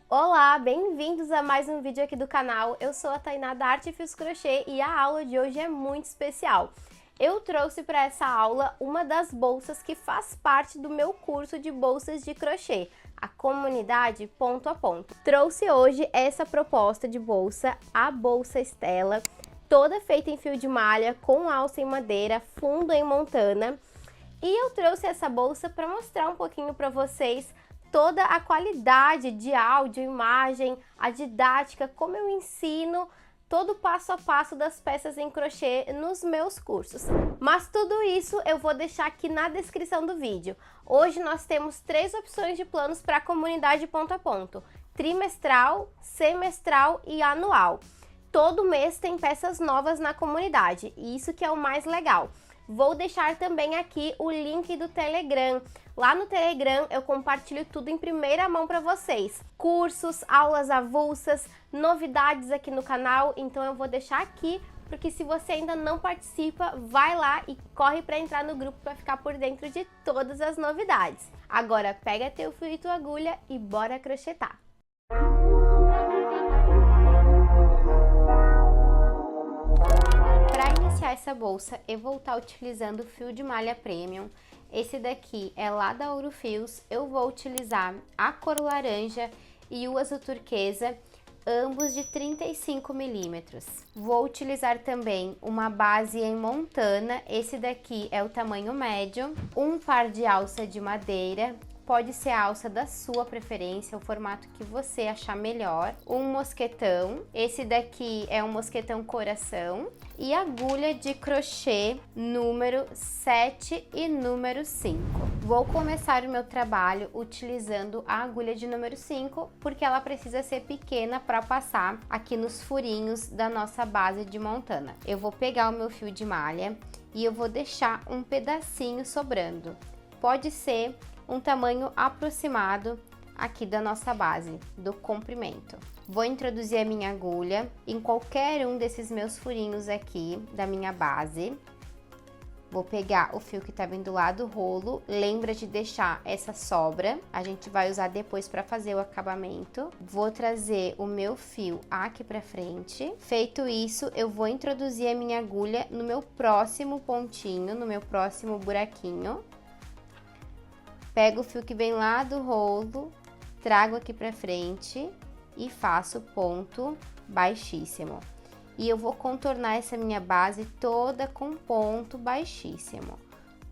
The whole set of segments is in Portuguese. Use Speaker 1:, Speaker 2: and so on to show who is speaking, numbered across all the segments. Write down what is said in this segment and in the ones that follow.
Speaker 1: Olá, bem-vindos a mais um vídeo aqui do canal. Eu sou a Tainá da Arte e Fios Crochê e a aula de hoje é muito especial. Eu trouxe para essa aula uma das bolsas que faz parte do meu curso de bolsas de crochê, a comunidade Ponto a Ponto. Trouxe hoje essa proposta de bolsa, a Bolsa Stella, toda feita em fio de malha, com alça em madeira, fundo em montana. E eu trouxe essa bolsa para mostrar um pouquinho para vocês toda a qualidade de áudio, imagem, a didática, como eu ensino todo o passo a passo das peças em crochê nos meus cursos. Mas tudo isso eu vou deixar aqui na descrição do vídeo. Hoje nós temos 3 opções de planos para a comunidade Ponto a Ponto: trimestral, semestral e anual. Todo mês tem peças novas na comunidade, e isso que é o mais legal. Vou deixar também aqui o link do Telegram. Lá no Telegram eu compartilho tudo em primeira mão para vocês. Cursos, aulas avulsas, novidades aqui no canal. Então eu vou deixar aqui, porque se você ainda não participa, vai lá e corre para entrar no grupo para ficar por dentro de todas as novidades. Agora pega teu fio e tua agulha e bora crochetar! Para iniciar essa bolsa, eu vou estar utilizando o fio de malha premium. Esse daqui é lá da Ouro Fios. Eu vou utilizar a cor laranja e o azul turquesa, ambos de 35 milímetros. Vou utilizar também uma base em montana. Esse daqui é o tamanho médio. Um par de alça de madeira. Pode ser a alça da sua preferência, o formato que você achar melhor. Um mosquetão, esse daqui é um mosquetão coração. E agulha de crochê número 7 e número 5. Vou começar o meu trabalho utilizando a agulha de número 5, porque ela precisa ser pequena para passar aqui nos furinhos da nossa base de montana. Eu vou pegar o meu fio de malha e eu vou deixar um pedacinho sobrando. Pode ser um tamanho aproximado aqui da nossa base, do comprimento. Vou introduzir a minha agulha em qualquer um desses meus furinhos aqui da minha base. Vou pegar o fio que tá vindo lá do rolo, lembra de deixar essa sobra, a gente vai usar depois para fazer o acabamento. Vou trazer o meu fio aqui pra frente. Feito isso, eu vou introduzir a minha agulha no meu próximo pontinho, no meu próximo buraquinho. Pego o fio que vem lá do rolo, trago aqui pra frente e faço ponto baixíssimo. E eu vou contornar essa minha base toda com ponto baixíssimo.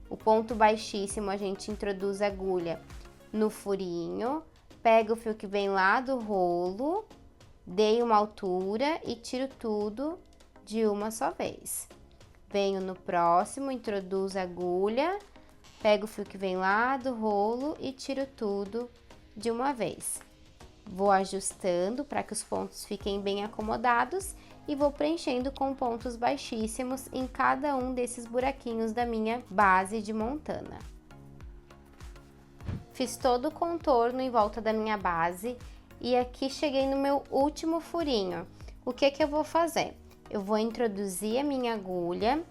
Speaker 1: O ponto baixíssimo a gente introduz a agulha no furinho, pego o fio que vem lá do rolo, dei uma altura e tiro tudo de uma só vez. Venho no próximo, introduzo a agulha, pego o fio que vem lá do rolo e tiro tudo de uma vez. Vou ajustando para que os pontos fiquem bem acomodados e vou preenchendo com pontos baixíssimos em cada um desses buraquinhos da minha base de montana. Fiz todo o contorno em volta da minha base e aqui cheguei no meu último furinho. O que que eu vou fazer? Eu vou introduzir a minha agulha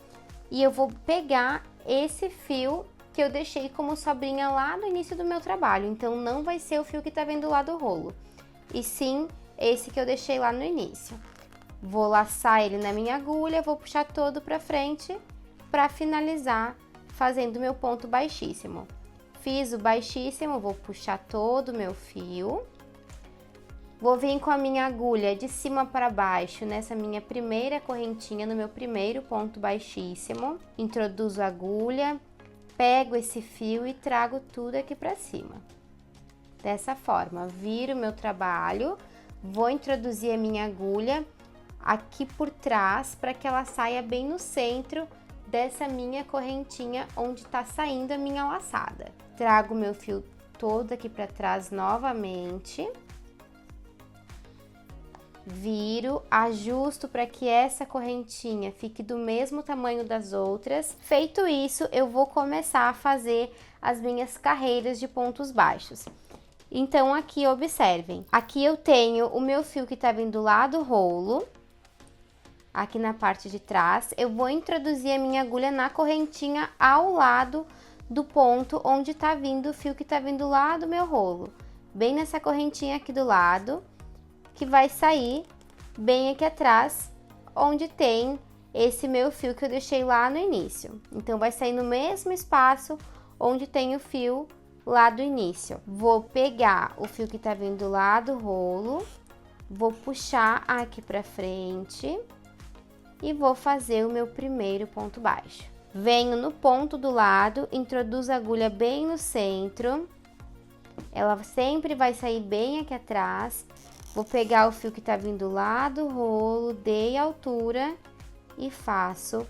Speaker 1: e eu vou pegar esse fio que eu deixei como sobrinha lá no início do meu trabalho. Então, não vai ser o fio que tá vendo lá do rolo, e sim esse que eu deixei lá no início. Vou laçar ele na minha agulha, vou puxar todo pra frente para finalizar fazendo meu ponto baixíssimo. Fiz o baixíssimo, vou puxar todo o meu fio. Vou vir com a minha agulha de cima para baixo nessa minha primeira correntinha, no meu primeiro ponto baixíssimo. Introduzo a agulha, pego esse fio e trago tudo aqui pra cima. Dessa forma, viro o meu trabalho, vou introduzir a minha agulha aqui por trás para que ela saia bem no centro dessa minha correntinha onde tá saindo a minha laçada. Trago o meu fio todo aqui pra trás novamente. Viro, ajusto para que essa correntinha fique do mesmo tamanho das outras. Feito isso, eu vou começar a fazer as minhas carreiras de pontos baixos. Então, aqui observem, aqui eu tenho o meu fio que tá vindo lá do rolo, aqui na parte de trás. Eu vou introduzir a minha agulha na correntinha ao lado do ponto onde tá vindo o fio que tá vindo lá do meu rolo. bem nessa correntinha aqui do lado, que vai sair bem aqui atrás, onde tem esse meu fio que eu deixei lá no início. Então, vai sair no mesmo espaço onde tem o fio lá do início. Vou pegar o fio que tá vindo lá do rolo, vou puxar aqui pra frente e vou fazer o meu primeiro ponto baixo. Venho no ponto do lado, introduzo a agulha bem no centro, ela sempre vai sair bem aqui atrás. Vou pegar o fio que tá vindo lá do rolo, dei altura e faço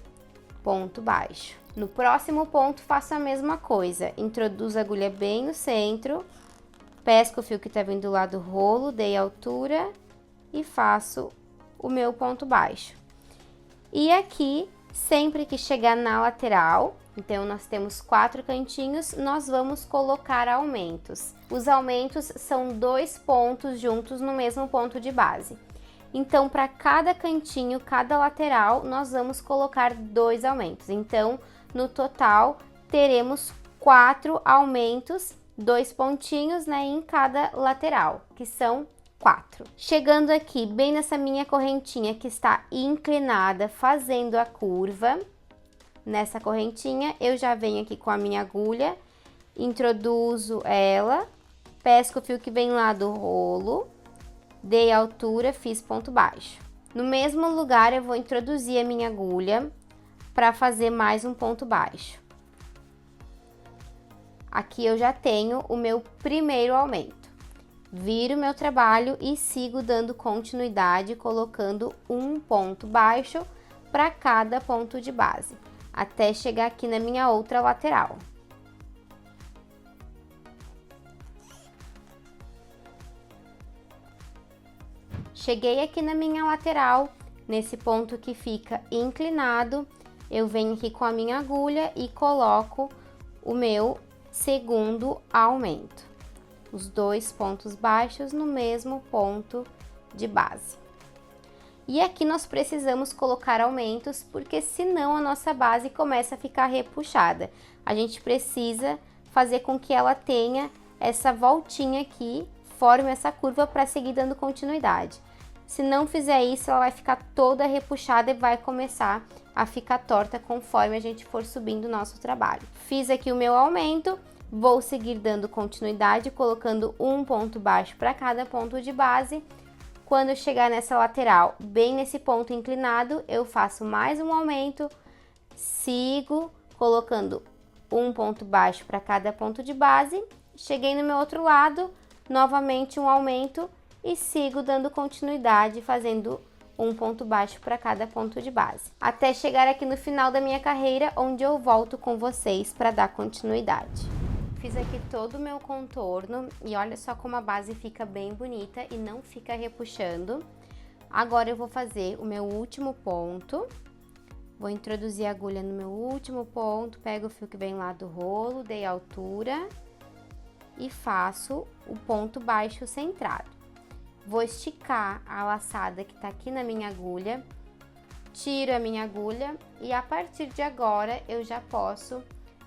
Speaker 1: ponto baixo. No próximo ponto, faço a mesma coisa, introduzo a agulha bem no centro, pesco o fio que tá vindo lá do rolo, dei altura e faço o meu ponto baixo. E aqui, sempre que chegar na lateral, então nós temos 4 cantinhos, nós vamos colocar aumentos. Os aumentos são 2 pontos juntos no mesmo ponto de base. Então, para cada cantinho, cada lateral, nós vamos colocar 2 aumentos. Então, no total, teremos 4 aumentos, 2 pontinhos, né, em cada lateral, que são 4. Chegando aqui, bem nessa minha correntinha que está inclinada, fazendo a curva, nessa correntinha, eu já venho aqui com a minha agulha, introduzo ela, pesco o fio que vem lá do rolo, dei altura, fiz ponto baixo. No mesmo lugar, eu vou introduzir a minha agulha para fazer mais um ponto baixo. Aqui eu já tenho o meu primeiro aumento. Viro meu trabalho e sigo dando continuidade, colocando um ponto baixo para cada ponto de base, até chegar aqui na minha outra lateral. Cheguei aqui na minha lateral, nesse ponto que fica inclinado, eu venho aqui com a minha agulha e coloco o meu segundo aumento. Os 2 pontos baixos no mesmo ponto de base. E aqui nós precisamos colocar aumentos, porque senão a nossa base começa a ficar repuxada. A gente precisa fazer com que ela tenha essa voltinha aqui, forme essa curva para seguir dando continuidade. Se não fizer isso, ela vai ficar toda repuxada e vai começar a ficar torta conforme a gente for subindo o nosso trabalho. Fiz aqui o meu aumento, vou seguir dando continuidade, colocando um ponto baixo para cada ponto de base. Quando eu chegar nessa lateral, bem nesse ponto inclinado, eu faço mais um aumento, sigo colocando um ponto baixo para cada ponto de base. Cheguei no meu outro lado, novamente um aumento e sigo dando continuidade, fazendo um ponto baixo para cada ponto de base. Até chegar aqui no final da minha carreira, onde eu volto com vocês para dar continuidade. Fiz aqui todo o meu contorno e olha só como a base fica bem bonita e não fica repuxando. Agora eu vou fazer o meu último ponto. Vou introduzir a agulha no meu último ponto, pego o fio que vem lá do rolo, dei altura e faço o ponto baixo centrado. Vou esticar a laçada que tá aqui na minha agulha, tiro a minha agulha e a partir de agora eu já posso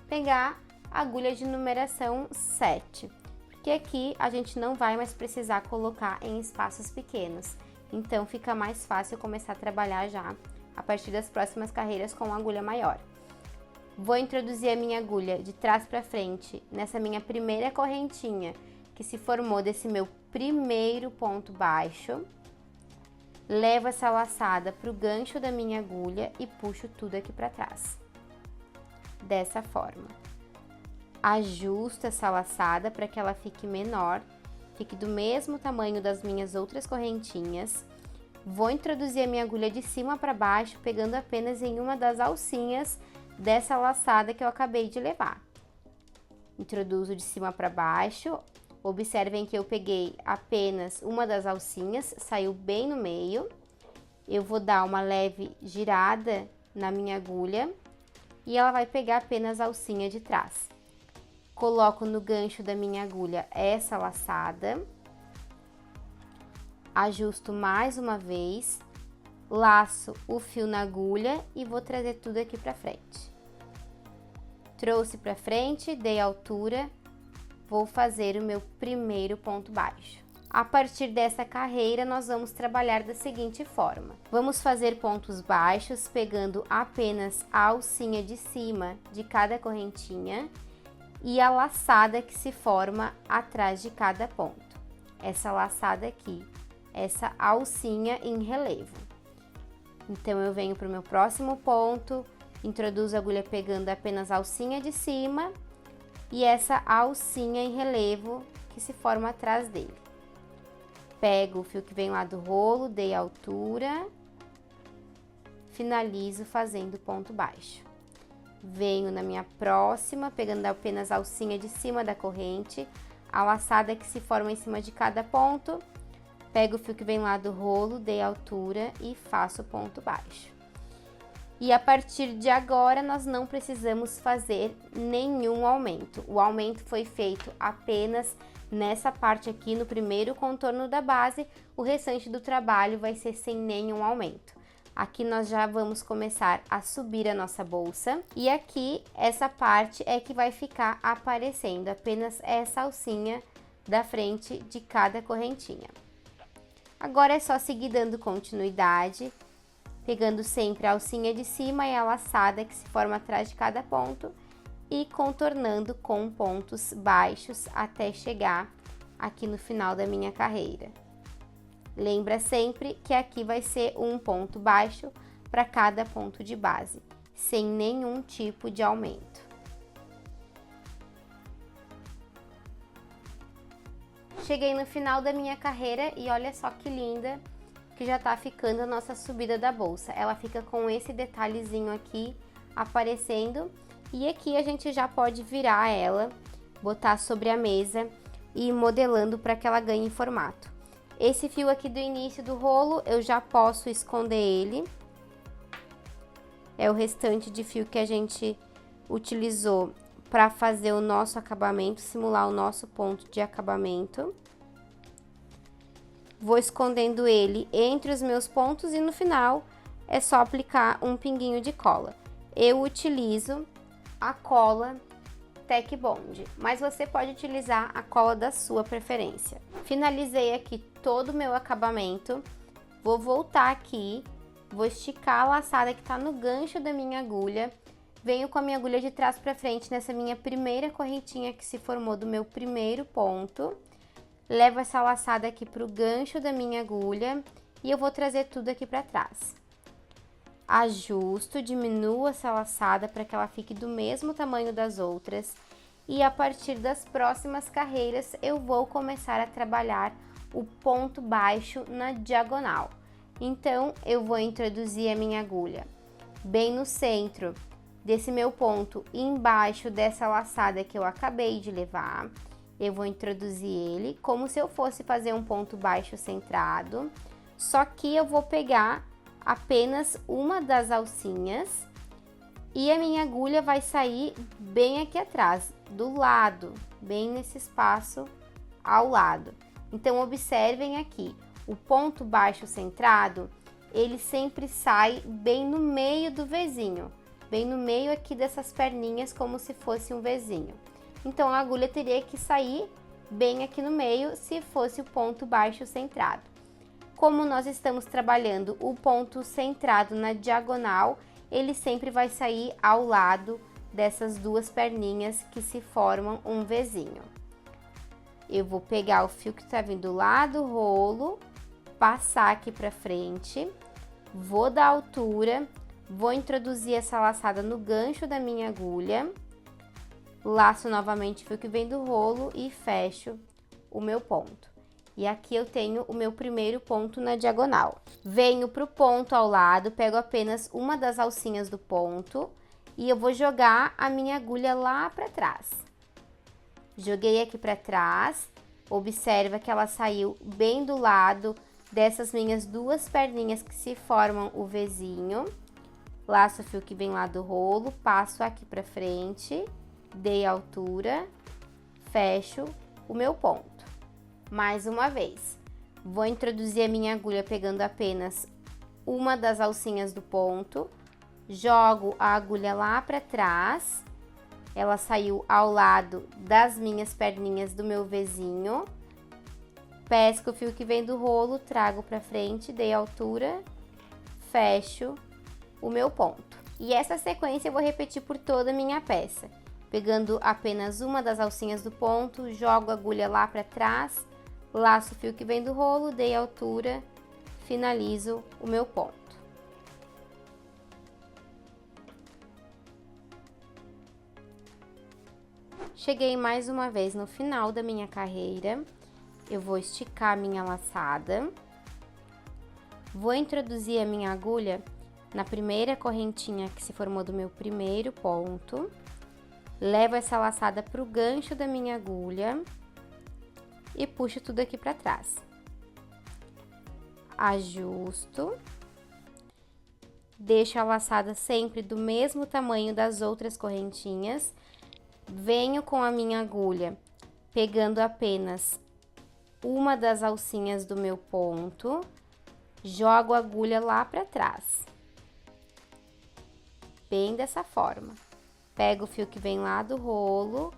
Speaker 1: pegar a agulha de numeração 7, porque aqui a gente não vai mais precisar colocar em espaços pequenos, então fica mais fácil começar a trabalhar já a partir das próximas carreiras com agulha maior. Vou introduzir a minha agulha de trás para frente nessa minha primeira correntinha que se formou desse meu primeiro ponto baixo, levo essa laçada para o gancho da minha agulha e puxo tudo aqui para trás, dessa forma. Ajusto essa laçada para que ela fique menor, fique do mesmo tamanho das minhas outras correntinhas. Vou introduzir a minha agulha de cima para baixo, pegando apenas em uma das alcinhas dessa laçada que eu acabei de levar. Introduzo de cima para baixo, observem que eu peguei apenas uma das alcinhas, saiu bem no meio. Eu vou dar uma leve girada na minha agulha e ela vai pegar apenas a alcinha de trás. Coloco no gancho da minha agulha essa laçada, ajusto mais uma vez, laço o fio na agulha e vou trazer tudo aqui pra frente. Trouxe pra frente, dei altura, vou fazer o meu primeiro ponto baixo. A partir dessa carreira, nós vamos trabalhar da seguinte forma. Vamos fazer pontos baixos pegando apenas a alcinha de cima de cada correntinha e a laçada que se forma atrás de cada ponto. Essa laçada aqui, essa alcinha em relevo. Então, eu venho para o meu próximo ponto, introduzo a agulha pegando apenas a alcinha de cima e essa alcinha em relevo que se forma atrás dele. Pego o fio que vem lá do rolo, dei a altura, finalizo fazendo ponto baixo. Venho na minha próxima, pegando apenas a alcinha de cima da corrente, a laçada que se forma em cima de cada ponto, pego o fio que vem lá do rolo, dei a altura e faço ponto baixo. E a partir de agora, nós não precisamos fazer nenhum aumento. O aumento foi feito apenas nessa parte aqui, no primeiro contorno da base, o restante do trabalho vai ser sem nenhum aumento. Aqui nós já vamos começar a subir a nossa bolsa e aqui essa parte é que vai ficar aparecendo, apenas essa alcinha da frente de cada correntinha. Agora é só seguir dando continuidade, pegando sempre a alcinha de cima e a laçada que se forma atrás de cada ponto e contornando com pontos baixos até chegar aqui no final da minha carreira. Lembra sempre que aqui vai ser um ponto baixo para cada ponto de base, sem nenhum tipo de aumento. Cheguei no final da minha carreira e olha só que linda que já tá ficando a nossa subida da bolsa. Ela fica com esse detalhezinho aqui aparecendo e aqui a gente já pode virar ela, botar sobre a mesa e ir modelando para que ela ganhe formato. Esse fio aqui do início do rolo eu já posso esconder ele. É o restante de fio que a gente utilizou para fazer o nosso acabamento, simular o nosso ponto de acabamento. Vou escondendo ele entre os meus pontos e no final é só aplicar um pinguinho de cola. Eu utilizo a cola Tec Bond, mas você pode utilizar a cola da sua preferência. Finalizei aqui todo o meu acabamento, vou voltar aqui, vou esticar a laçada que tá no gancho da minha agulha, venho com a minha agulha de trás para frente nessa minha primeira correntinha que se formou do meu primeiro ponto, levo essa laçada aqui pro gancho da minha agulha e eu vou trazer tudo aqui para trás. Ajusto, diminuo essa laçada para que ela fique do mesmo tamanho das outras e a partir das próximas carreiras eu vou começar a trabalhar o ponto baixo na diagonal. Então, eu vou introduzir a minha agulha bem no centro desse meu ponto, embaixo dessa laçada que eu acabei de levar. Eu vou introduzir ele como se eu fosse fazer um ponto baixo centrado, só que eu vou pegar apenas uma das alcinhas e a minha agulha vai sair bem aqui atrás, do lado, bem nesse espaço ao lado. Então, observem aqui, o ponto baixo centrado, ele sempre sai bem no meio do Vzinho, bem no meio aqui dessas perninhas, como se fosse um Vzinho. Então, a agulha teria que sair bem aqui no meio, se fosse o ponto baixo centrado. Como nós estamos trabalhando o ponto centrado na diagonal, ele sempre vai sair ao lado dessas duas perninhas que se formam um Vzinho. Eu vou pegar o fio que tá vindo lá do rolo, passar aqui pra frente, vou dar altura, vou introduzir essa laçada no gancho da minha agulha, laço novamente o fio que vem do rolo e fecho o meu ponto. E aqui eu tenho o meu primeiro ponto na diagonal. Venho pro ponto ao lado, pego apenas uma das alcinhas do ponto e eu vou jogar a minha agulha lá para trás. Joguei aqui para trás, observa que ela saiu bem do lado dessas minhas duas perninhas que se formam o Vzinho. Laço o fio que vem lá do rolo, passo aqui para frente, dei altura, fecho o meu ponto. Mais uma vez, vou introduzir a minha agulha pegando apenas uma das alcinhas do ponto, jogo a agulha lá para trás, ela saiu ao lado das minhas perninhas do meu Vzinho. Pesco o fio que vem do rolo, trago pra frente, dei altura, fecho o meu ponto. E essa sequência eu vou repetir por toda a minha peça. Pegando apenas uma das alcinhas do ponto, jogo a agulha lá pra trás, laço o fio que vem do rolo, dei altura, finalizo o meu ponto. Cheguei mais uma vez no final da minha carreira, eu vou esticar a minha laçada, vou introduzir a minha agulha na primeira correntinha que se formou do meu primeiro ponto, levo essa laçada para o gancho da minha agulha e puxo tudo aqui para trás. Ajusto, deixo a laçada sempre do mesmo tamanho das outras correntinhas, venho com a minha agulha pegando apenas uma das alcinhas do meu ponto, jogo a agulha lá para trás, bem dessa forma. Pego o fio que vem lá do rolo,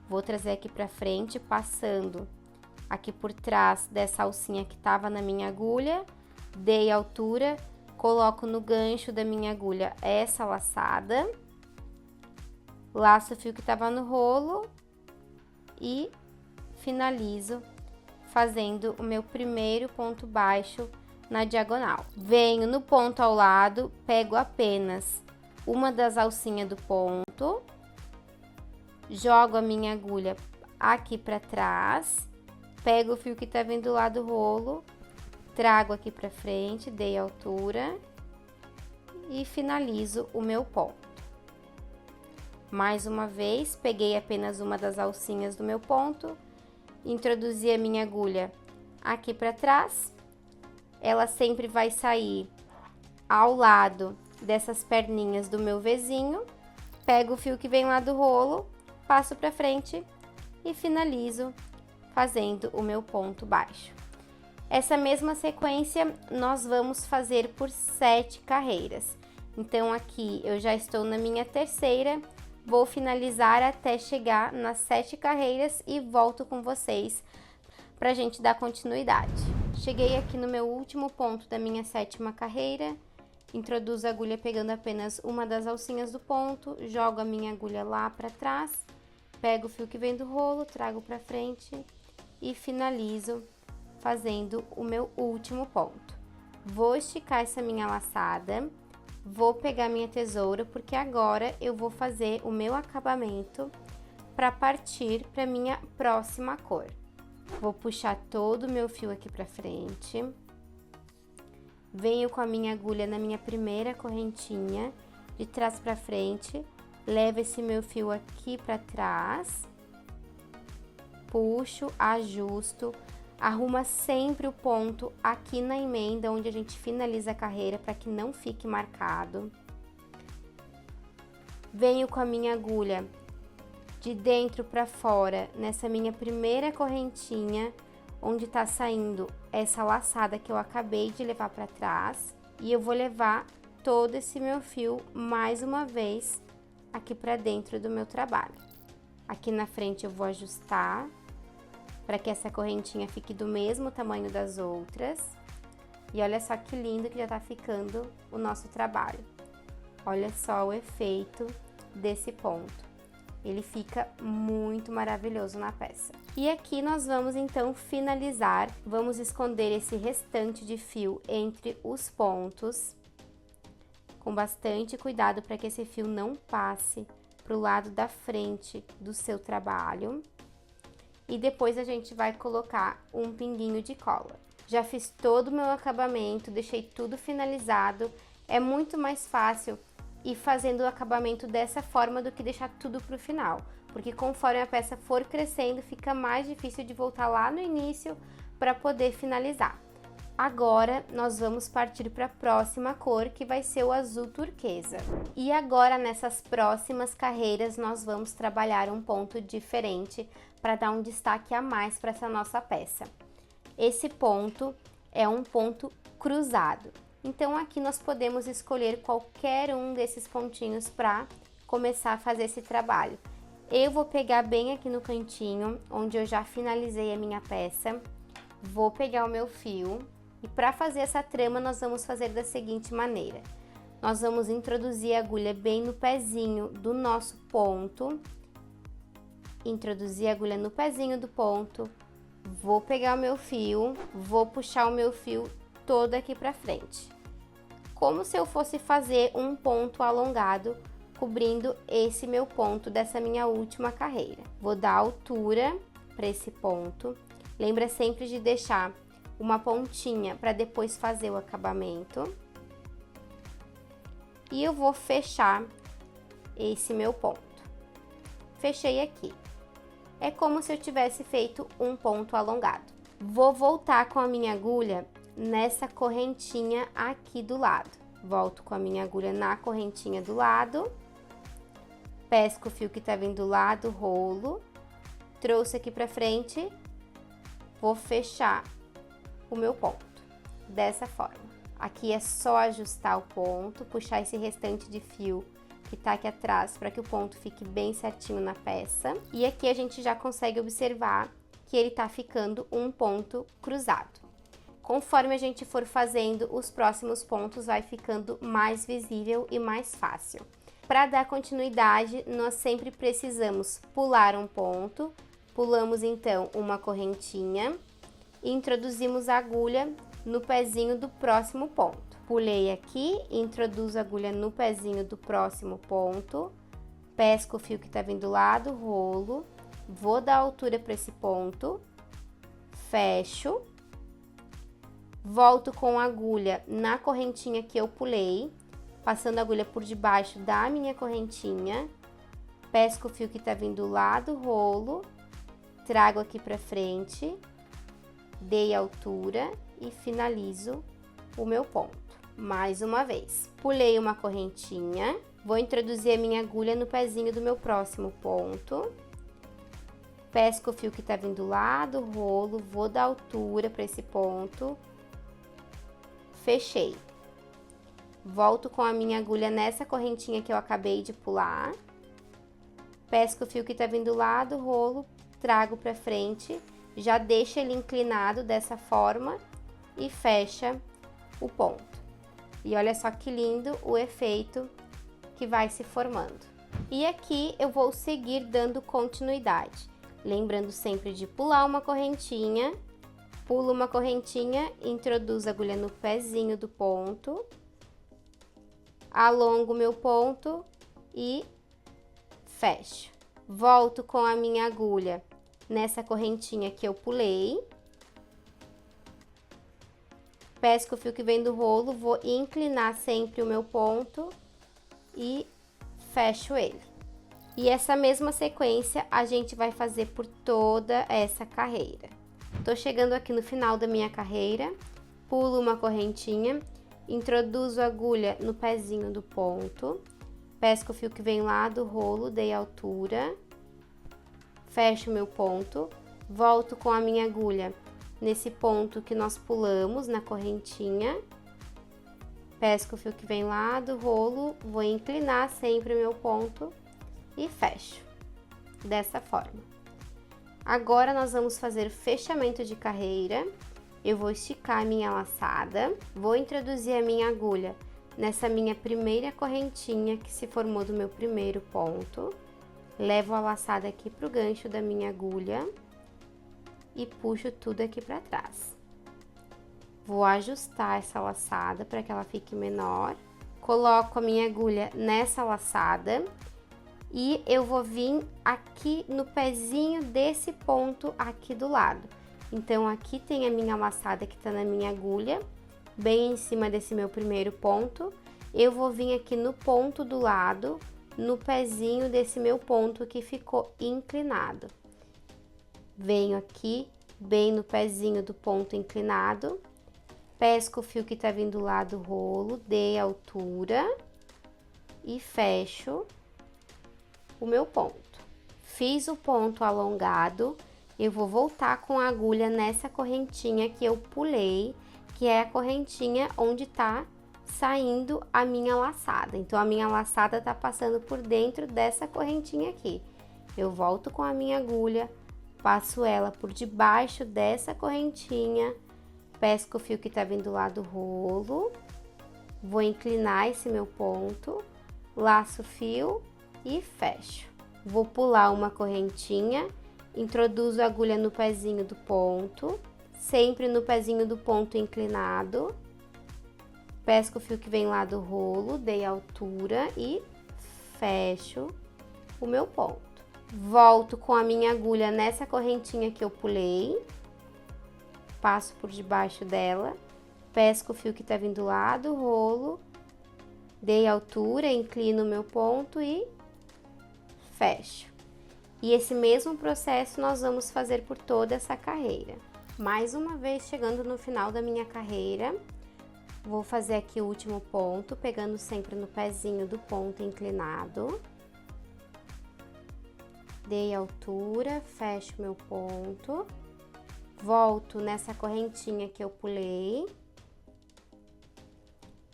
Speaker 1: vou trazer aqui para frente, passando aqui por trás dessa alcinha que tava na minha agulha, dei altura, coloco no gancho da minha agulha essa laçada, laço o fio que tava no rolo e finalizo fazendo o meu primeiro ponto baixo na diagonal. Venho no ponto ao lado, pego apenas uma das alcinhas do ponto, jogo a minha agulha aqui para trás, pego o fio que tá vindo lá do rolo, trago aqui para frente, dei altura e finalizo o meu ponto. Mais uma vez, peguei apenas uma das alcinhas do meu ponto, introduzi a minha agulha aqui para trás, ela sempre vai sair ao lado dessas perninhas do meu Vzinho, pego o fio que vem lá do rolo, passo para frente e finalizo fazendo o meu ponto baixo. Essa mesma sequência nós vamos fazer por 7 carreiras. Então aqui eu já estou na minha terceira, vou finalizar até chegar nas 7 carreiras e volto com vocês para a gente dar continuidade. Cheguei aqui no meu último ponto da minha 7ª carreira, introduzo a agulha pegando apenas uma das alcinhas do ponto, jogo a minha agulha lá para trás, pego o fio que vem do rolo, trago para frente e finalizo fazendo o meu último ponto. Vou esticar essa minha laçada, vou pegar minha tesoura, porque agora eu vou fazer o meu acabamento para partir para minha próxima cor. Vou puxar todo o meu fio aqui para frente, venho com a minha agulha na minha primeira correntinha, de trás para frente, levo esse meu fio aqui para trás, puxo, ajusto, arruma sempre o ponto aqui na emenda onde a gente finaliza a carreira para que não fique marcado. Venho com a minha agulha de dentro para fora nessa minha primeira correntinha, onde tá saindo essa laçada que eu acabei de levar para trás, e eu vou levar todo esse meu fio mais uma vez aqui para dentro do meu trabalho. Aqui na frente eu vou ajustar para que essa correntinha fique do mesmo tamanho das outras. E olha só que lindo que já tá ficando o nosso trabalho. Olha só o efeito desse ponto. Ele fica muito maravilhoso na peça. E aqui nós vamos então finalizar. Vamos esconder esse restante de fio entre os pontos, com bastante cuidado para que esse fio não passe para o lado da frente do seu trabalho. E depois a gente vai colocar um pinguinho de cola. Já fiz todo o meu acabamento, deixei tudo finalizado. É muito mais fácil ir fazendo o acabamento dessa forma do que deixar tudo pro final, porque conforme a peça for crescendo, fica mais difícil de voltar lá no início para poder finalizar. Agora, nós vamos partir para a próxima cor, que vai ser o azul turquesa. E agora, nessas próximas carreiras, nós vamos trabalhar um ponto diferente para dar um destaque a mais para essa nossa peça. Esse ponto é um ponto cruzado. Então, aqui nós podemos escolher qualquer um desses pontinhos para começar a fazer esse trabalho. Eu vou pegar bem aqui no cantinho, onde eu já finalizei a minha peça, vou pegar o meu fio e para fazer essa trama nós vamos fazer da seguinte maneira. Nós vamos introduzir a agulha bem no pezinho do nosso ponto, introduzir a agulha no pezinho do ponto, vou pegar o meu fio, vou puxar o meu fio todo aqui para frente, como se eu fosse fazer um ponto alongado, cobrindo esse meu ponto dessa minha última carreira. Vou dar altura para esse ponto, lembra sempre de deixar uma pontinha para depois fazer o acabamento. E eu vou fechar esse meu ponto. Fechei aqui. É como se eu tivesse feito um ponto alongado. Vou voltar com a minha agulha nessa correntinha aqui do lado. Volto com a minha agulha na correntinha do lado. Pesco o fio que tá vindo do lado, rolo. Trouxe aqui pra frente. Vou fechar o meu ponto. Dessa forma. Aqui é só ajustar o ponto, puxar esse restante de fio que tá aqui atrás para que o ponto fique bem certinho na peça. E aqui a gente já consegue observar que ele tá ficando um ponto cruzado. Conforme a gente for fazendo os próximos pontos, vai ficando mais visível e mais fácil. Para dar continuidade, nós sempre precisamos pular um ponto, pulamos então uma correntinha e introduzimos a agulha no pezinho do próximo ponto. Pulei aqui, introduzo a agulha no pezinho do próximo ponto, pesco o fio que tá vindo do lado, rolo, vou dar altura para esse ponto, fecho, volto com a agulha na correntinha que eu pulei, passando a agulha por debaixo da minha correntinha, pesco o fio que tá vindo do lado, rolo, trago aqui para frente, dei altura e finalizo o meu ponto. Mais uma vez, pulei uma correntinha, vou introduzir a minha agulha no pezinho do meu próximo ponto, pesco o fio que tá vindo do lado, rolo, vou dar altura para esse ponto, fechei. Volto com a minha agulha nessa correntinha que eu acabei de pular, pesco o fio que tá vindo do lado, rolo, trago para frente, já deixa ele inclinado dessa forma e fecha o ponto. E olha só que lindo o efeito que vai se formando. E aqui eu vou seguir dando continuidade, lembrando sempre de pular uma correntinha, pulo uma correntinha, introduzo a agulha no pezinho do ponto, alongo o meu ponto e fecho. Volto com a minha agulha nessa correntinha que eu pulei, pesco o fio que vem do rolo, vou inclinar sempre o meu ponto e fecho ele. E essa mesma sequência a gente vai fazer por toda essa carreira. Tô chegando aqui no final da minha carreira, pulo uma correntinha, introduzo a agulha no pezinho do ponto, pesco o fio que vem lá do rolo, dei altura, fecho o meu ponto, volto com a minha agulha nesse ponto que nós pulamos na correntinha, pesco o fio que vem lá do rolo, vou inclinar sempre o meu ponto e fecho, dessa forma. Agora nós vamos fazer o fechamento de carreira. Eu vou esticar a minha laçada, vou introduzir a minha agulha nessa minha primeira correntinha que se formou do meu primeiro ponto, levo a laçada aqui pro gancho da minha agulha e puxo tudo aqui para trás. Vou ajustar essa laçada para que ela fique menor, coloco a minha agulha nessa laçada e eu vou vir aqui no pezinho desse ponto aqui do lado. Então, aqui tem a minha laçada que tá na minha agulha, bem em cima desse meu primeiro ponto. Eu vou vir aqui no ponto do lado, no pezinho desse meu ponto que ficou inclinado. Venho aqui, bem no pezinho do ponto inclinado, pesco o fio que tá vindo lá do rolo, dei altura e fecho o meu ponto. Fiz o ponto alongado, eu vou voltar com a agulha nessa correntinha que eu pulei, que é a correntinha onde tá saindo a minha laçada. Então, a minha laçada tá passando por dentro dessa correntinha aqui. Eu volto com a minha agulha, passo ela por debaixo dessa correntinha, pesco o fio que tá vindo lá do rolo, vou inclinar esse meu ponto, laço o fio e fecho. Vou pular uma correntinha, introduzo a agulha no pezinho do ponto, sempre no pezinho do ponto inclinado, pesco o fio que vem lá do rolo, dei altura e fecho o meu ponto. Volto com a minha agulha nessa correntinha que eu pulei, passo por debaixo dela, pesco o fio que tá vindo lá do rolo, dei altura, inclino o meu ponto e fecho. E esse mesmo processo nós vamos fazer por toda essa carreira. Mais uma vez, chegando no final da minha carreira, vou fazer aqui o último ponto, pegando sempre no pezinho do ponto inclinado. Dei altura, fecho meu ponto, volto nessa correntinha que eu pulei,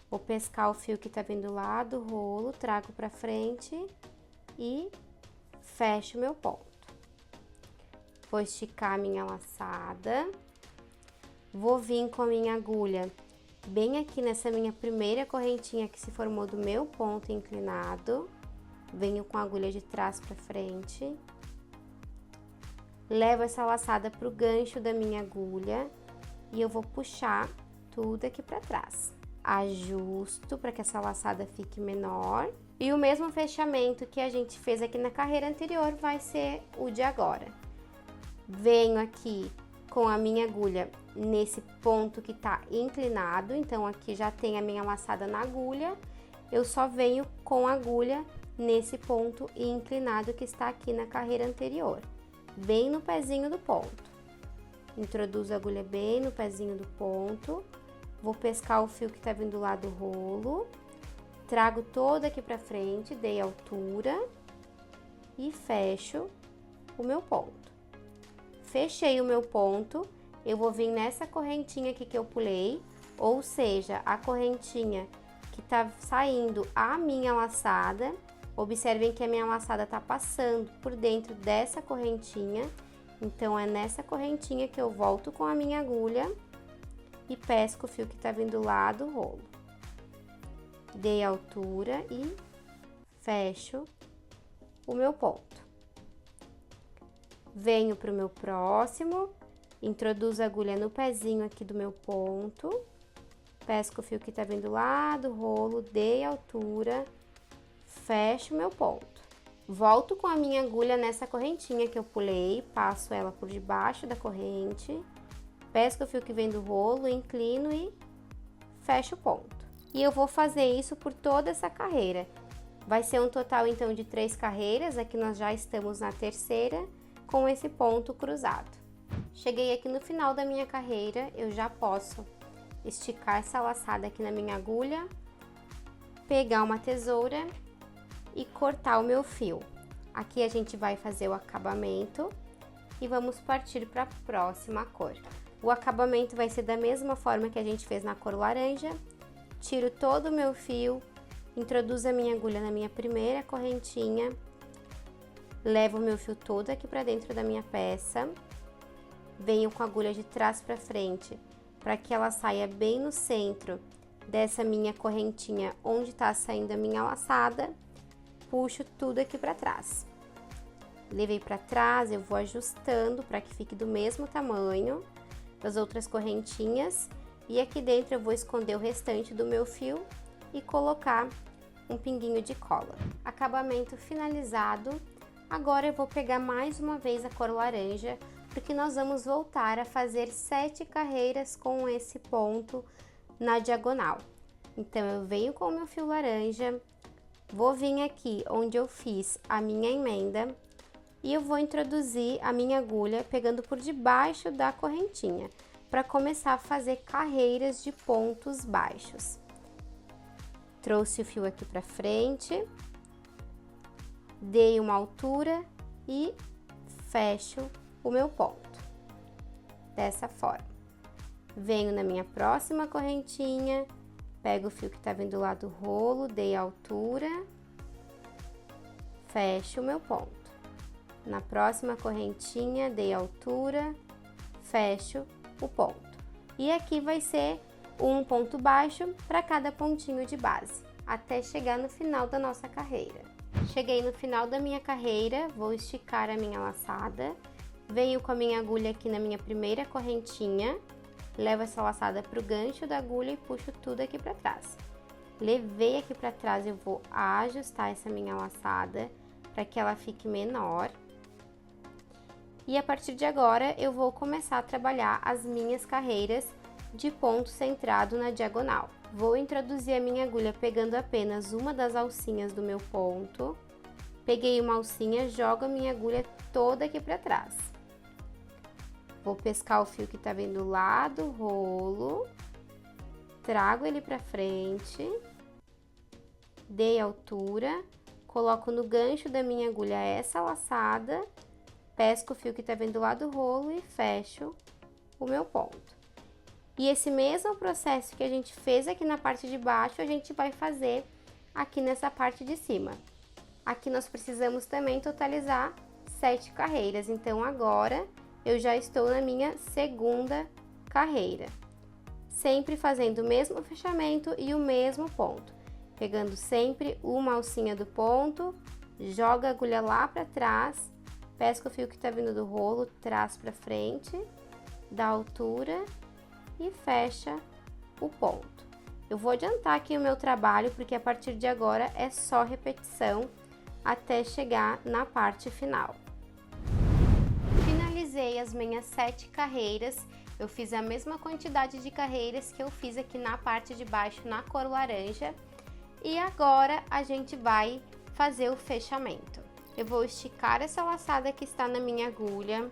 Speaker 1: vou pescar o fio que tá vindo lá do rolo, trago pra frente e fecho meu ponto. Vou esticar a minha laçada, vou vir com a minha agulha bem aqui nessa minha primeira correntinha que se formou do meu ponto inclinado, venho com a agulha de trás pra frente, levo essa laçada pro gancho da minha agulha e eu vou puxar tudo aqui pra trás. Ajusto para que essa laçada fique menor. E o mesmo fechamento que a gente fez aqui na carreira anterior vai ser o de agora. Venho aqui com a minha agulha nesse ponto que tá inclinado, então aqui já tem a minha laçada na agulha, eu só venho com a agulha nesse ponto inclinado que está aqui na carreira anterior, bem no pezinho do ponto. Introduzo a agulha bem no pezinho do ponto, vou pescar o fio que tá vindo lá do rolo, trago todo aqui pra frente, dei altura e fecho o meu ponto. Fechei o meu ponto, eu vou vir nessa correntinha aqui que eu pulei, ou seja, a correntinha que tá saindo a minha laçada. Observem que a minha laçada tá passando por dentro dessa correntinha, então é nessa correntinha que eu volto com a minha agulha e pesco o fio que tá vindo lá do rolo. Dei altura e fecho o meu ponto. Venho pro meu próximo, introduzo a agulha no pezinho aqui do meu ponto, pesco o fio que tá vindo lá do rolo, dei altura, fecho meu ponto. Volto com a minha agulha nessa correntinha que eu pulei, passo ela por debaixo da corrente, pesco o fio que vem do rolo, inclino e fecho o ponto. E eu vou fazer isso por toda essa carreira. Vai ser um total, então, de 3 carreiras, aqui nós já estamos na terceira, com esse ponto cruzado. Cheguei aqui no final da minha carreira, eu já posso esticar essa laçada aqui na minha agulha, pegar uma tesoura e cortar o meu fio. Aqui a gente vai fazer o acabamento e vamos partir para a próxima cor. O acabamento vai ser da mesma forma que a gente fez na cor laranja. Tiro todo o meu fio, introduzo a minha agulha na minha primeira correntinha, levo o meu fio todo aqui para dentro da minha peça, venho com a agulha de trás para frente, para que ela saia bem no centro dessa minha correntinha onde tá saindo a minha laçada, puxo tudo aqui para trás. Levei para trás, eu vou ajustando para que fique do mesmo tamanho das outras correntinhas. E aqui dentro eu vou esconder o restante do meu fio e colocar um pinguinho de cola. Acabamento finalizado. Agora eu vou pegar mais uma vez a cor laranja, porque nós vamos voltar a fazer 7 carreiras com esse ponto na diagonal. Então, eu venho com o meu fio laranja, vou vir aqui onde eu fiz a minha emenda e eu vou introduzir a minha agulha pegando por debaixo da correntinha, para começar a fazer carreiras de pontos baixos. Trouxe o fio aqui para frente, dei uma altura e fecho o meu ponto, dessa forma. Venho na minha próxima correntinha, Pego o fio que tá vindo lá do rolo, dei a altura, fecho o meu ponto. Na próxima correntinha, dei a altura, fecho o ponto. E aqui vai ser um ponto baixo para cada pontinho de base, até chegar no final da nossa carreira. Cheguei no final da minha carreira, vou esticar a minha laçada, venho com a minha agulha aqui na minha primeira correntinha, levo essa laçada para o gancho da agulha e puxo tudo aqui para trás. Levei aqui para trás, eu vou ajustar essa minha laçada para que ela fique menor. E a partir de agora, eu vou começar a trabalhar as minhas carreiras de ponto centrado na diagonal. Vou introduzir a minha agulha pegando apenas uma das alcinhas do meu ponto. Peguei uma alcinha, jogo a minha agulha toda aqui para trás. Vou pescar o fio que tá vindo lá do rolo, trago ele para frente, dei altura, coloco no gancho da minha agulha essa laçada, pesco o fio que tá vindo lá do rolo e fecho o meu ponto. E esse mesmo processo que a gente fez aqui na parte de baixo, a gente vai fazer aqui nessa parte de cima. Aqui nós precisamos também totalizar 7 carreiras, então agora eu já estou na minha segunda carreira. Sempre fazendo o mesmo fechamento e o mesmo ponto. Pegando sempre uma alcinha do ponto, joga a agulha lá para trás, pesca o fio que tá vindo do rolo, traz para frente, dá altura e fecha o ponto. Eu vou adiantar aqui o meu trabalho, porque a partir de agora é só repetição até chegar na parte final. Finalizei as minhas 7 carreiras, eu fiz a mesma quantidade de carreiras que eu fiz aqui na parte de baixo na cor laranja. E agora a gente vai fazer o fechamento. Eu vou esticar essa laçada que está na minha agulha,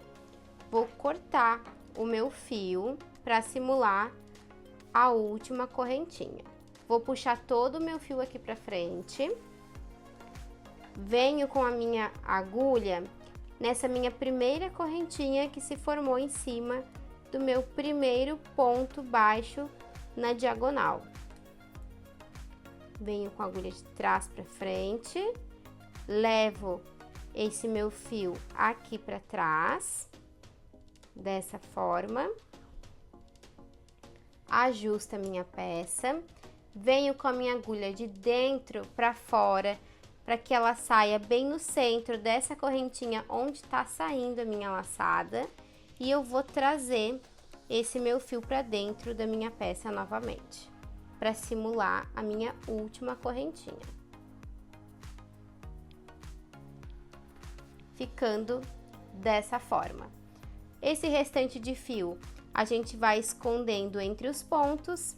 Speaker 1: vou cortar o meu fio para simular a última correntinha. Vou puxar todo o meu fio aqui para frente, venho com a minha agulha nessa minha primeira correntinha que se formou em cima do meu primeiro ponto baixo na diagonal. Venho com a agulha de trás para frente, levo esse meu fio aqui para trás, dessa forma, ajusto a minha peça, venho com a minha agulha de dentro para fora, para que ela saia bem no centro dessa correntinha onde está saindo a minha laçada, e eu vou trazer esse meu fio para dentro da minha peça novamente, para simular a minha última correntinha. Ficando dessa forma. Esse restante de fio a gente vai escondendo entre os pontos,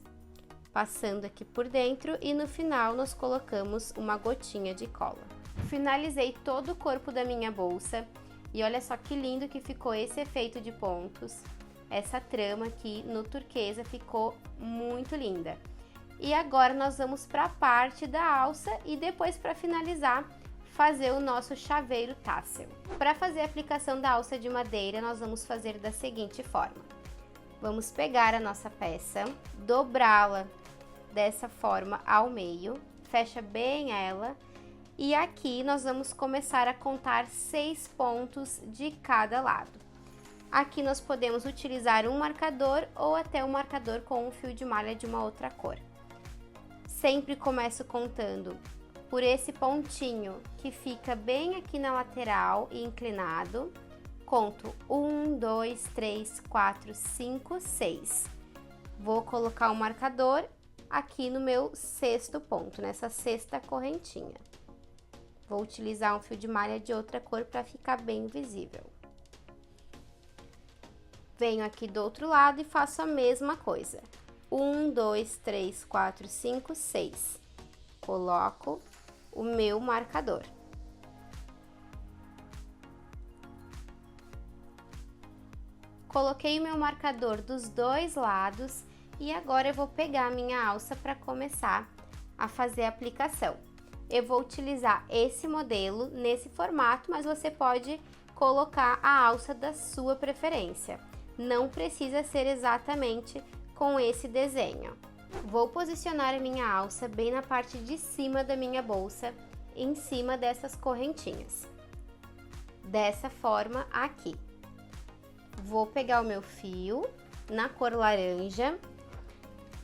Speaker 1: passando aqui por dentro, e no final nós colocamos uma gotinha de cola. Finalizei todo o corpo da minha bolsa e olha só que lindo que ficou esse efeito de pontos. Essa trama aqui no turquesa ficou muito linda. E agora nós vamos para a parte da alça e depois, para finalizar, fazer o nosso chaveiro tassel. Para fazer a aplicação da alça de madeira, nós vamos fazer da seguinte forma. Vamos pegar a nossa peça, dobrá-la dessa forma ao meio, fecha bem ela, e aqui nós vamos começar a contar 6 pontos de cada lado. Aqui nós podemos utilizar um marcador ou até um marcador com um fio de malha de uma outra cor. Sempre começo contando por esse pontinho que fica bem aqui na lateral e inclinado. Conto 1, 2, 3, 4, 5, 6. Vou colocar o marcador aqui no meu 6º ponto, nessa 6ª correntinha. Vou utilizar um fio de malha de outra cor para ficar bem visível. Venho aqui do outro lado e faço a mesma coisa. 1, 2, 3, 4, 5, 6. Coloco o meu marcador. Coloquei o meu marcador dos dois lados e agora eu vou pegar a minha alça para começar a fazer a aplicação. Eu vou utilizar esse modelo nesse formato, mas você pode colocar a alça da sua preferência. Não precisa ser exatamente com esse desenho. Vou posicionar a minha alça bem na parte de cima da minha bolsa, em cima dessas correntinhas. Dessa forma aqui. Vou pegar o meu fio na cor laranja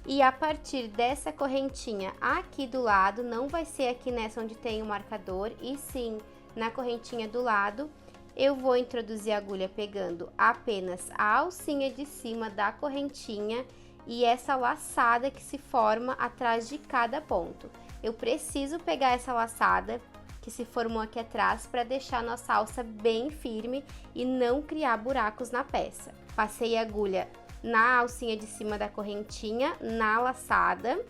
Speaker 1: e a partir dessa correntinha aqui do lado, não vai ser aqui nessa onde tem o marcador, e sim na correntinha do lado, eu vou introduzir a agulha pegando apenas a alcinha de cima da correntinha e essa laçada que se forma atrás de cada ponto. Eu preciso pegar essa laçada que se formou aqui atrás para deixar a nossa alça bem firme e não criar buracos na peça. Passei a agulha na alcinha de cima da correntinha, na laçada,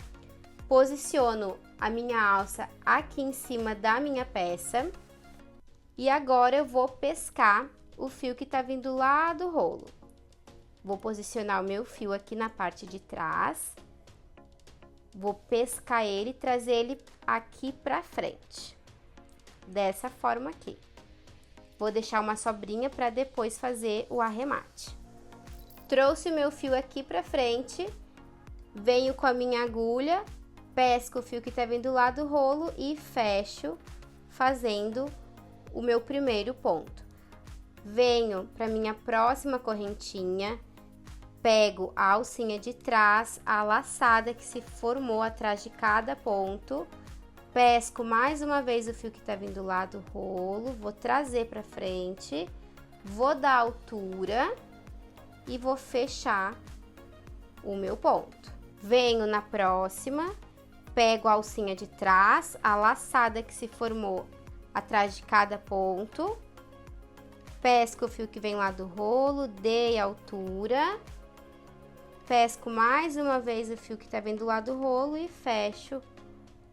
Speaker 1: posiciono a minha alça aqui em cima da minha peça e agora eu vou pescar o fio que tá vindo lá do rolo. Vou posicionar o meu fio aqui na parte de trás, vou pescar ele e trazer ele aqui pra frente, dessa forma aqui. Vou deixar uma sobrinha para depois fazer o arremate. Trouxe o meu fio aqui pra frente, venho com a minha agulha, pesco o fio que tá vindo lá do rolo e fecho fazendo o meu primeiro ponto. Venho para minha próxima correntinha, pego a alcinha de trás, a laçada que se formou atrás de cada ponto, pesco mais uma vez o fio que tá vindo lá do rolo, vou trazer para frente, vou dar altura e vou fechar o meu ponto. Venho na próxima, pego a alcinha de trás, a laçada que se formou atrás de cada ponto, pesco o fio que vem lá do rolo, dei altura, pesco mais uma vez o fio que tá vindo lá do rolo e fecho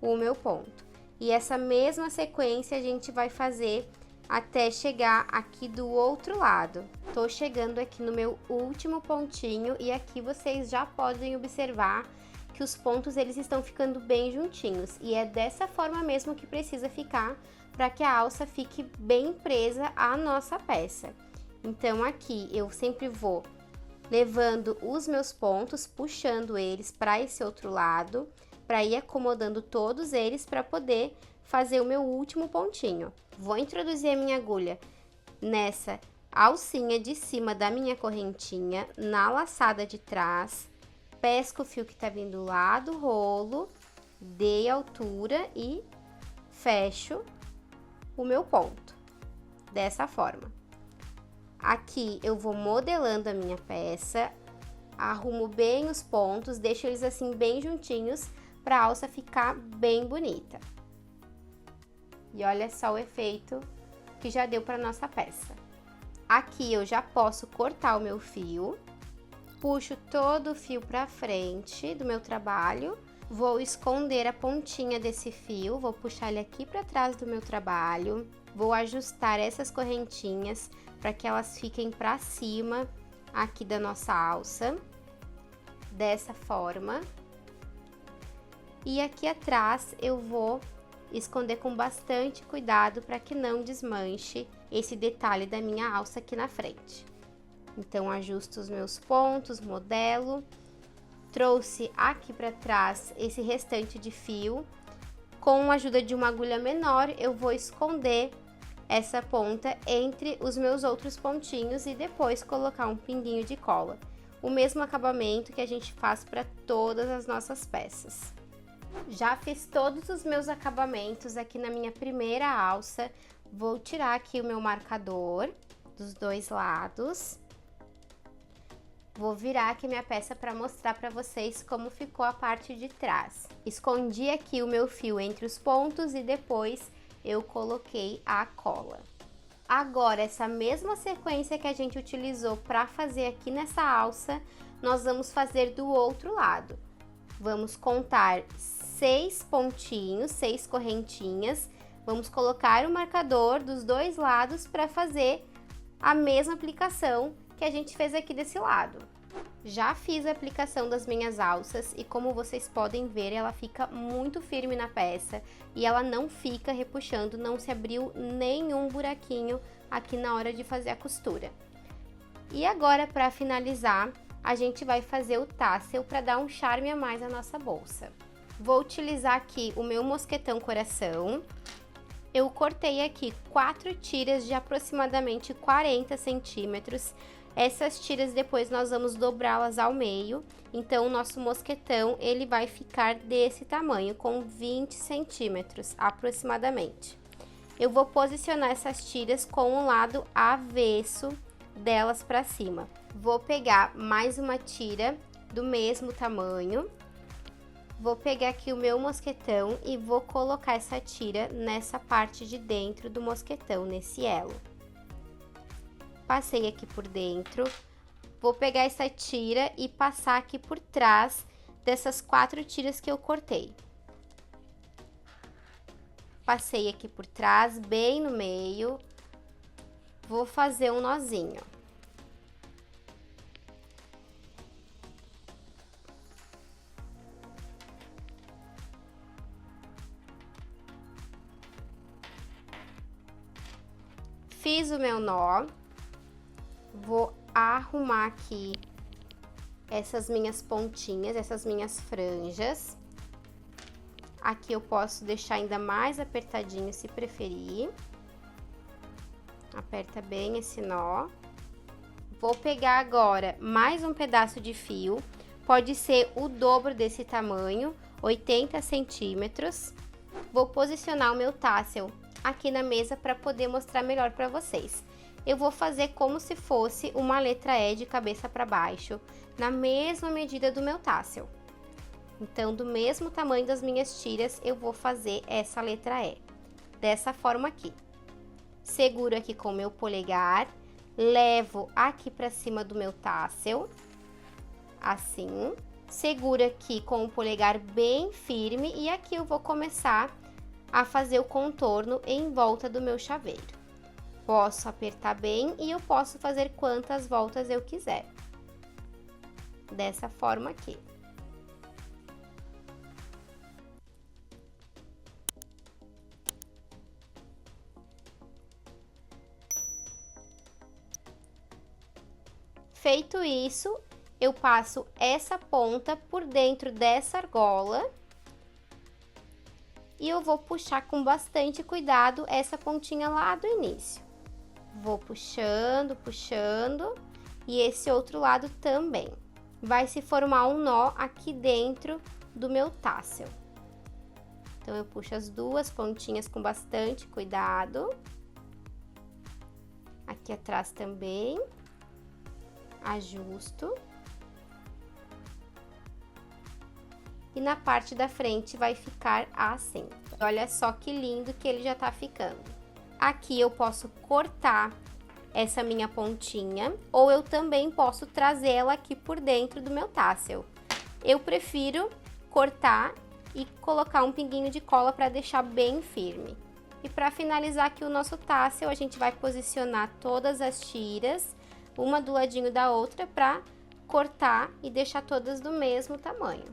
Speaker 1: o meu ponto. E essa mesma sequência a gente vai fazer até chegar aqui do outro lado. Tô chegando aqui no meu último pontinho e aqui vocês já podem observar que os pontos eles estão ficando bem juntinhos e é dessa forma mesmo que precisa ficar para que a alça fique bem presa à nossa peça. Então aqui eu sempre vou levando os meus pontos, puxando eles para esse outro lado, para ir acomodando todos eles para poder fazer o meu último pontinho. Vou introduzir a minha agulha nessa alcinha de cima da minha correntinha, na laçada de trás, pesco o fio que tá vindo lá do rolo, dei altura e fecho o meu ponto, dessa forma. Aqui eu vou modelando a minha peça, arrumo bem os pontos, deixo eles assim bem juntinhos para a alça ficar bem bonita. E olha só o efeito que já deu para nossa peça. Aqui eu já posso cortar o meu fio, puxo todo o fio para frente do meu trabalho, vou esconder a pontinha desse fio, vou puxar ele aqui para trás do meu trabalho, vou ajustar essas correntinhas para que elas fiquem para cima aqui da nossa alça, dessa forma. E aqui atrás eu vou esconder com bastante cuidado para que não desmanche esse detalhe da minha alça aqui na frente. Então, ajusto os meus pontos, modelo, trouxe aqui para trás esse restante de fio. Com a ajuda de uma agulha menor, eu vou esconder essa ponta entre os meus outros pontinhos e depois colocar um pinguinho de cola. O mesmo acabamento que a gente faz para todas as nossas peças. Já fiz todos os meus acabamentos aqui na minha primeira alça. Vou tirar aqui o meu marcador dos dois lados. Vou virar aqui minha peça para mostrar para vocês como ficou a parte de trás. Escondi aqui o meu fio entre os pontos e depois eu coloquei a cola. Agora, essa mesma sequência que a gente utilizou para fazer aqui nessa alça, nós vamos fazer do outro lado. Vamos contar 6 pontinhos, 6 correntinhas, vamos colocar o marcador dos dois lados para fazer a mesma aplicação que a gente fez aqui desse lado. Já fiz a aplicação das minhas alças e como vocês podem ver, ela fica muito firme na peça e ela não fica repuxando, não se abriu nenhum buraquinho aqui na hora de fazer a costura. E agora, para finalizar, a gente vai fazer o tassel para dar um charme a mais à nossa bolsa. Vou utilizar aqui o meu mosquetão coração. Eu cortei aqui 4 tiras de aproximadamente 40 centímetros. Essas tiras depois nós vamos dobrá-las ao meio, então o nosso mosquetão ele vai ficar desse tamanho, com 20 centímetros aproximadamente. Eu vou posicionar essas tiras com o lado avesso delas para cima. Vou pegar mais uma tira do mesmo tamanho. Vou pegar aqui o meu mosquetão e vou colocar essa tira nessa parte de dentro do mosquetão, nesse elo. Passei aqui por dentro, vou pegar essa tira e passar aqui por trás dessas 4 tiras que eu cortei. Passei aqui por trás, bem no meio, vou fazer um nozinho. Fiz o meu nó, vou arrumar aqui essas minhas pontinhas, essas minhas franjas. Aqui eu posso deixar ainda mais apertadinho se preferir. Aperta bem esse nó. Vou pegar agora mais um pedaço de fio, pode ser o dobro desse tamanho, 80 centímetros. Vou posicionar o meu tassel aqui na mesa para poder mostrar melhor para vocês. Eu vou fazer como se fosse uma letra E de cabeça para baixo, na mesma medida do meu tassel. Então, do mesmo tamanho das minhas tiras, eu vou fazer essa letra E, dessa forma aqui. Seguro aqui com o meu polegar, levo aqui para cima do meu tassel, assim. Seguro aqui com o polegar bem firme e aqui eu vou começar a fazer o contorno em volta do meu chaveiro. Posso apertar bem e eu posso fazer quantas voltas eu quiser. Dessa forma aqui. Feito isso, eu passo essa ponta por dentro dessa argola. E eu vou puxar com bastante cuidado essa pontinha lá do início. Vou puxando, puxando, e esse outro lado também. Vai se formar um nó aqui dentro do meu tassel. Então, eu puxo as duas pontinhas com bastante cuidado. Aqui atrás também. Ajusto. E na parte da frente vai ficar assim. Olha só que lindo que ele já tá ficando. Aqui eu posso cortar essa minha pontinha, ou eu também posso trazer ela aqui por dentro do meu tassel. Eu prefiro cortar e colocar um pinguinho de cola para deixar bem firme. E para finalizar aqui o nosso tassel, a gente vai posicionar todas as tiras, uma do ladinho da outra, para cortar e deixar todas do mesmo tamanho.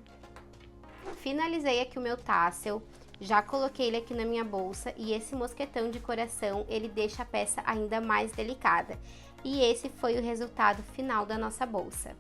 Speaker 1: Finalizei aqui o meu tassel, já coloquei ele aqui na minha bolsa e esse mosquetão de coração, ele deixa a peça ainda mais delicada. E esse foi o resultado final da nossa bolsa.